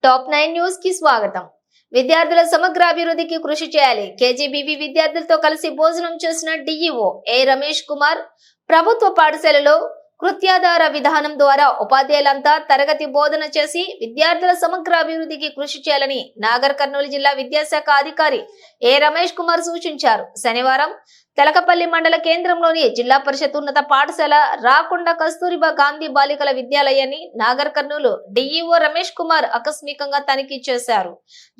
Top 9 news కి స్వాగతం. విద్యార్థుల సమగ్ర అభివృద్ధికి కృషి చేయాలి. కేజీబీవీ విద్యార్థులతో కలిసి భోజనం చేసిన డీఈఓ ఏ రమేష్ కుమార్. ప్రభుత్వ పాఠశాలలో కృత్యాధార విధానం ద్వారా ఉపాధ్యాయులంతా తరగతి బోధన చేసి విద్యార్థుల సమగ్ర అభివృద్ధికి కృషి చేయాలని నాగర్ కర్నూలు జిల్లా విద్యాశాఖ అధికారి ఏ రమేష్ కుమార్ సూచించారు. శనివారం తెలకపల్లి మండల కేంద్రంలోని జిల్లా పరిషత్ ఉన్నత పాఠశాల రాకొండ కస్తూరిబా గాంధీ బాలికల విద్యాలయాన్ని నాగర్ కర్నూలు డీఈఓ రమేష్ కుమార్ ఆకస్మికంగా తనిఖీ చేశారు.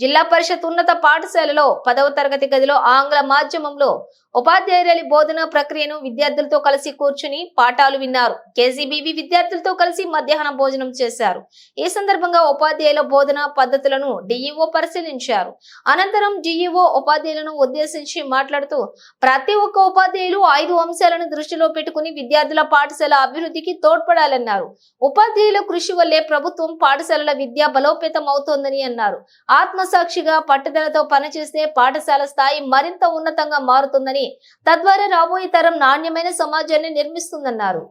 జిల్లా పరిషత్ ఉన్నత పాఠశాలలో 10వ తరగతి గదిలో ఆంగ్ల మాధ్యమంలో ఉపాధ్యాయురాలి బోధన ప్రక్రియను విద్యార్థులతో కలిసి కూర్చుని పాఠాలు విన్నారు. కేజీబీవీ విద్యార్థులతో కలిసి మధ్యాహ్న భోజనం చేశారు. ఈ సందర్భంగా ఉపాధ్యాయుల బోధన పద్ధతులను డీఈఓ పరిశీలించారు. అనంతరం డీఈఓ ఉపాధ్యాయులను ఉద్దేశించి మాట్లాడుతూ ప్రతి ఒక్క ఉపాధ్యాయులు 5 అంశాలను దృష్టిలో పెట్టుకుని విద్యార్థుల పాఠశాల అభివృద్ధికి తోడ్పడాలన్నారు. ఉపాధ్యాయుల కృషి వల్లే ప్రభుత్వం పాఠశాలల విద్య బలోపేతం అవుతోందని అన్నారు. ఆత్మసాక్షిగా పట్టుదలతో పనిచేస్తే పాఠశాల స్థాయి మరింత ఉన్నతంగా మారుతుందని, తద్వారా రాబోయే తరం నాణ్యమైన సమాజాన్ని నిర్మిస్తుందన్నారు.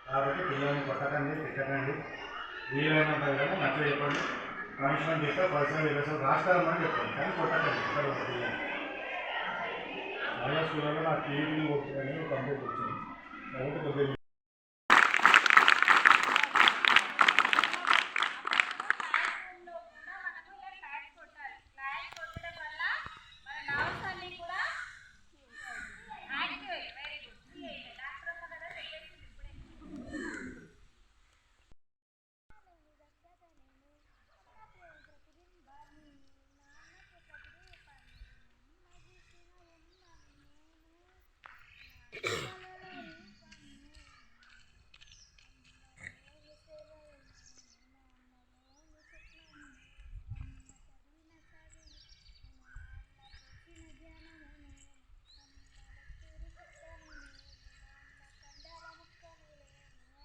కాబట్టి పిల్లల్ని కొట్టకండి, తిట్టకండి, వీలైనంత విధంగా మంచిగా చెప్పండి. పనిష్మెంట్ చేస్తే పర్సనల్ రిలేషన్ రాష్ట్రాలని చెప్పండి, కానీ కొట్టకండి. ఇక్కడ ఒక పిల్లలు చాలా స్కూళ్ళలో నాకు టీవీ వచ్చిందని కంప్లీట్ వచ్చింది కాబట్టి కొద్దిగా